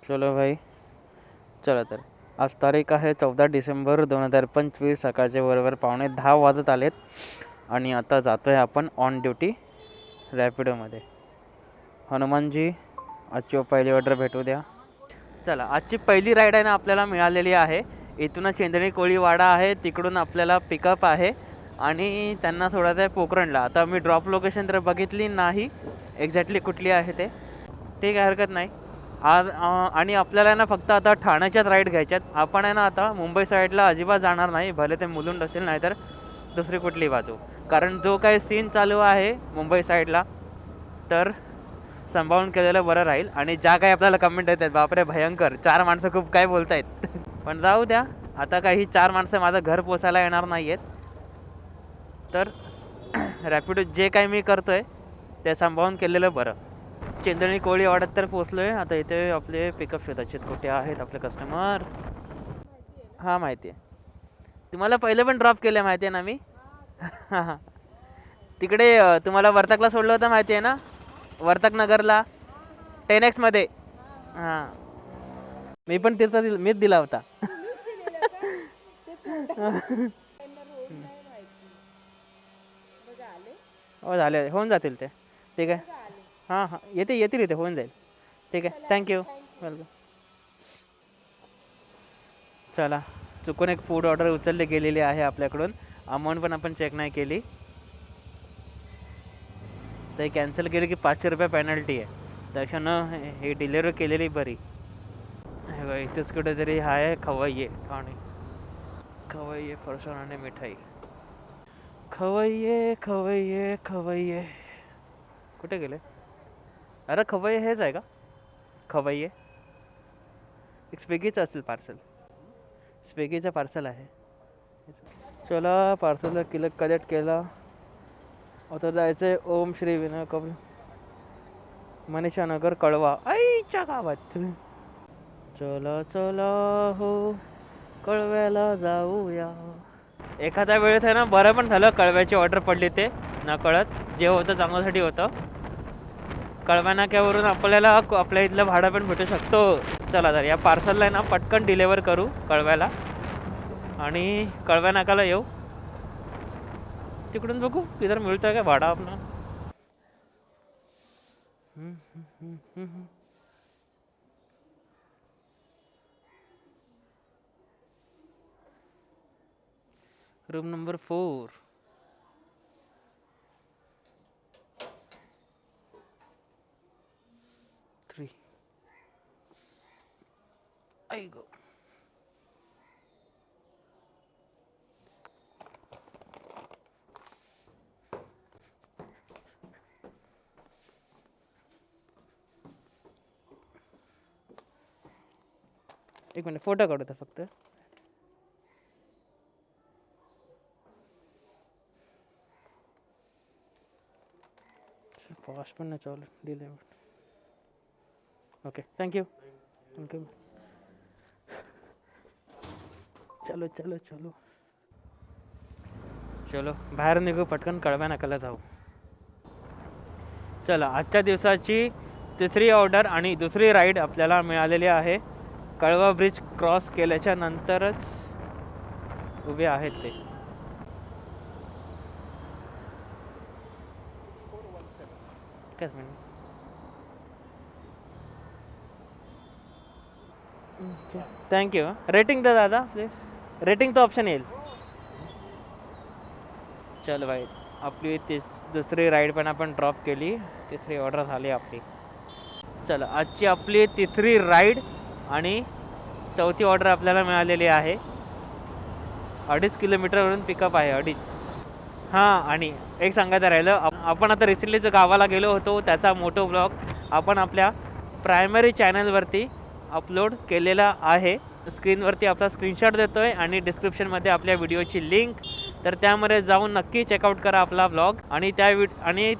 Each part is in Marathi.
चलो भाई, चला तर आज तारीख आहे 14 डिसेंबर 2025. सकाळचे बरोबर 9:15 वाजत आलेत आणि आता जातो आहे आपण ऑन ड्युटी रॅपिडोमध्ये. हनुमानजी, आजची पहिली ऑर्डर भेटू द्या. चला, आजची पहिली राईड आहे ना आपल्याला मिळालेली आहे. इथून चेंदणी कोळीवाडा आहे, तिकडून आपल्याला पिकअप आहे आणि त्यांना सोडायचं आहे पोखरणला. आता मी ड्रॉप लोकेशन तर बघितली नाही एक्झॅक्टली कुठली आहे ते. ठीक आहे, हरकत नाही. आज आणि आपल्याला ना फक्त आता ठाण्याच्याच राईड घ्यायच्यात. आपण आहे ना आता मुंबई साईडला अजिबात जाणार नाही, भले ते मुलुंड असेल नाही तर दुसरी कुठली बाजू. कारण जो काही सीन चालू आहे मुंबई साईडला तर सांभाळून केलेलं बरं राहील. आणि ज्या काही आपल्याला कमेंट येतात, बापरे भयंकर, 4 माणसं खूप काय बोलतायत. पण जाऊ द्या, आता काही 4 माणसं माझं घर पोचायला येणार नाही आहेत. तर रॅपिडो जे काही मी करतो आहे ते सांभाळून केलेलं बरं. चेंदणी कोळीवाड्यात तर पोचलो आहे. आता इथे आपले पिकअप शोधायचे कुठे आहेत आपले कस्टमर. हां, माहिती आहे. तुम्हाला पहिले पण ड्रॉप केलं माहिती आहे ना मी. हां हां, तिकडे तुम्हाला वर्तकला सोडलं होतं माहिती आहे ना, वर्तक नगरला 10X हां, मी पण तिथं मीच दिला होता. हो, झाले, होऊन जातील ते. ठीक आहे. हां हां, येतील इथे, होऊन जाईल. ठीक आहे, थँक्यू, वेलकम. चला, चुकून एक फूड ऑर्डर उचलली गेलेली आहे आपल्याकडून. अमाऊंट पण आपण चेक नाही केली. तर कॅन्सल केली की 500 रुपये पेनल्टी आहे. त्याच्यानं हे डिलिव्हरी केलेली बरी. हे बघ, इथेच कुठेतरी आहे खवय्ये आणि खवय्ये फरसाण आणि मिठाई. खवय्ये खवय्ये खवय्ये कुठे गेले? अरे खवय्ये हेच आहे का? खवय्ये एक स्विगीचं असेल पार्सल. स्विगीचं पार्सल आहे. चला, पार्सल कलेक्ट केला. आता जायचं आहे ओम श्री विनायक मनीषा नगर कळवा आईच्या गावात. चला चला हो, कळव्याला जाऊया. एखाद्या वेळेत आहे ना बरं पण झालं कळव्याची ऑर्डर पडली ते नकळत. जे होतं चांगल्यासाठी होतं. कळव्या नाक्यावरून आपल्याला आपल्या इथलं भाडं पण भेटू शकतो. चला तर या पार्सलला आहे ना पटकन डिलेवर करू कळव्याला आणि कळव्या नाक्याला येऊ. तिकडून बघू तिथं मिळतं का भाडा आपला. Room number 4. आई गो. एक मिनिट, फोटो काढू तर फक्त. फास्ट पण नाही चालू डिलेवर. Okay, thank you thank you. चलो चलो चलो चलो, बाहेर निघू, पटकन कळव्या नाक्याला जाऊ. चला, आजच्या दिवसाची तिसरी ऑर्डर आणि दुसरी राईड आपल्याला मिळालेली आहे. कळवा ब्रिज क्रॉस केल्याच्या नंतरच उभे आहेत ते. एकच मिनिट. थँक्यू. रेटिंग द्या दादा प्लीज. रेटिंगचं ऑप्शन येईल. चल भाई, आपली दुसरी राईड पण आपण ड्रॉप केली. तिसरी ऑर्डर झाली आपली. चला, आजची आपली तिसरी राईड आणि चौथी ऑर्डर आपल्याला मिळालेली आहे. 2.5 किलोमीटरवरून पिकअप आहे. 2.5. हां, आणि एक सांगायचं राहिलं, आपण आता रिसेंटली गावाला गेलो होतो त्याचा मोठो ब्लॉग आपण आपल्या प्रायमरी चॅनलवरती अपलोड केलेला आहे. स्क्रीनवरती आपला स्क्रीनशॉट देतो आहे आणि डिस्क्रिप्शनमध्ये आपल्या व्हिडिओची लिंक, तर त्यामध्ये जाऊन नक्की चेकआउट करा आपला ब्लॉग. आणि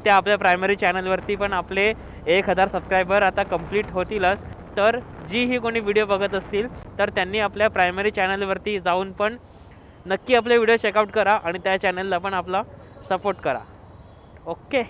त्या आपल्या प्रायमरी चॅनलवरती पण आपले 1000 सबस्क्रायबर आता कंप्लीट होतीलच. तर जीही कोणी व्हिडिओ बघत असतील तर त्यांनी आपल्या प्रायमरी चॅनलवरती जाऊन पण नक्की आपले व्हिडिओ चेकआउट करा आणि त्या चॅनलला पण आपला सपोर्ट करा. ओके.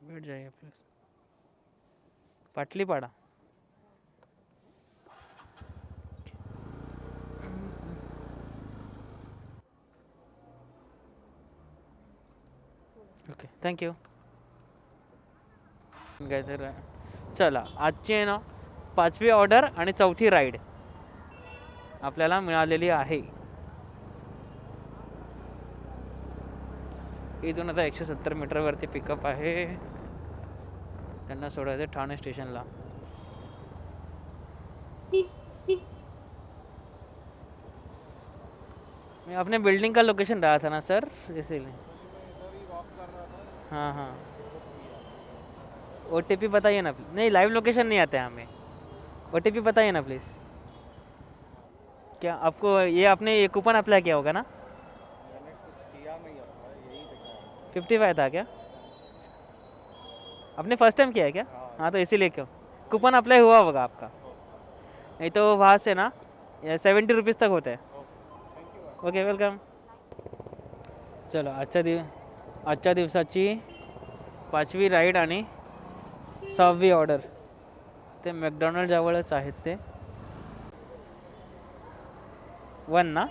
भेट जाइए प्लीज. पाटलीपाडा. Okay thank you. काय तर चला आजची आहे ना 5वी ऑर्डर आणि 4थी राईड आपल्याला मिळालेली आहे. इथून आता 170 मीटरवरती पिकअप आहे. त्यांना सोडायचं ठाणे स्टेशनला. मैं अपने बिल्डिंग का लोकेशन रहा था ना सर, इसीलिए. हाँ हाँ OTP बताइए ना. नहीं लाइव लोकेशन नहीं आता है हमें. OTP बताइए ना प्लीज़. क्या आपको ये आपने ये कूपन अप्लाई किया होगा ना? 55 था क्या? आपने फर्स्ट टाइम किया है क्या? हाँ तो इसीलिए क्यों कूपन अप्लाई हुआ होगा आपका. नहीं तो वहाँ से ना 70 रुपीज़ तक होता है. Okay welcome. चलो आजच्या दिवसाची 5वी राईड आणि 6वी ऑर्डर. ते मॅकडॉनल्ड जवळच आहेत ते. 1 ना.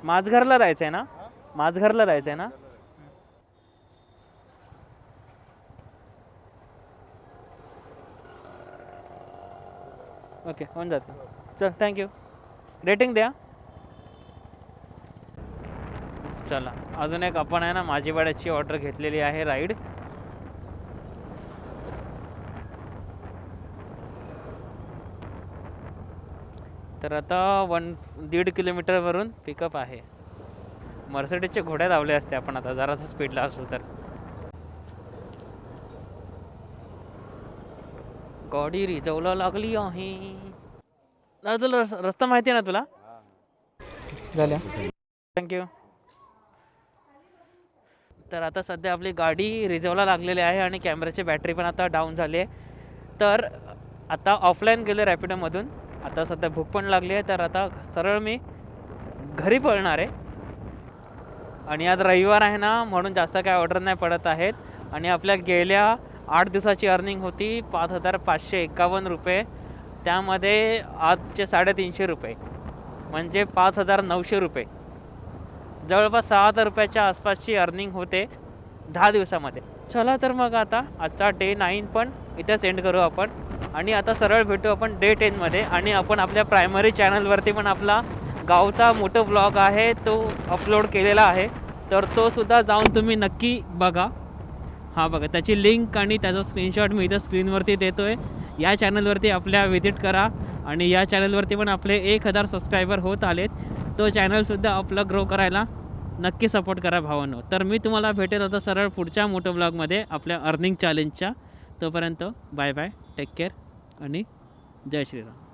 माझघरला जायचं आहे ना. माझघरला जायचं आहे ना. ओके होऊन जाते. चल थँक्यू. रेटिंग द्या. चला अजून एक आपण आहे ना माझीवाड्याची ऑर्डर घेतलेली आहे राईड. तर आता 1.5 किलोमीटरवरून पिकअप आहे. मर्सिडीजचे घोड्या लावले असते आपण आता जरासं स्पीडला असू तर. गाडी रिझवला लागली आहे. तुला रस्ता माहिती आहे ना तुला? झाल्या थँक्यू. तर आता सध्या आपली गाडी रिझवला लागलेली आहे आणि कॅमेऱ्याची बॅटरी पण आता डाऊन झाली आहे. तर आता ऑफलाईन गेले रॅपिडोमधून. आता सध्या भूक पण लागली आहे तर आता सरळ मी घरी पळणार आहे. आणि आज रविवार आहे ना म्हणून जास्त काय ऑर्डर नाही पडत आहेत. आणि आपल्या गेल्या 8 दिवसाची अर्निंग होती 5,551 रुपये. त्यामध्ये आजचे 350 रुपये म्हणजे 5,900 रुपये. जवळपास 6,000 रुपयाच्या आसपासची अर्निंग होते 10 दिवसामध्ये. चला तर मग आता आजचा डे 9 पण इथं सेंड करू आपण. आणि आता सरळ भेटू आपण डे 10मध्ये. आणि आपण आपल्या प्रायमरी चॅनलवरती पण आपला गावचा मोठा ब्लॉग आहे तो अपलोड केलेला आहे. तर तो सुद्धा जाऊन तुम्ही नक्की बघा. हा बघा त्याची लिंक आणि त्याचा स्क्रीनशॉट मी इथं स्क्रीनवरती देतो आहे. या चॅनलवरती आपल्या व्हिजिट करा. आणि या चॅनलवरती पण आपले 1,000 सबस्क्रायबर होत आलेत. तो चॅनलसुद्धा आपला ग्रो करायला नक्की सपोर्ट करा भावांनो. तर मी तुम्हाला भेटेल आता सरळ पुढच्या मोठ्या ब्लॉगमध्ये आपल्या अर्निंग चॅलेंजच्या. तोपर्यंत बाय बाय, टेक केअर आणि जय श्रीराम.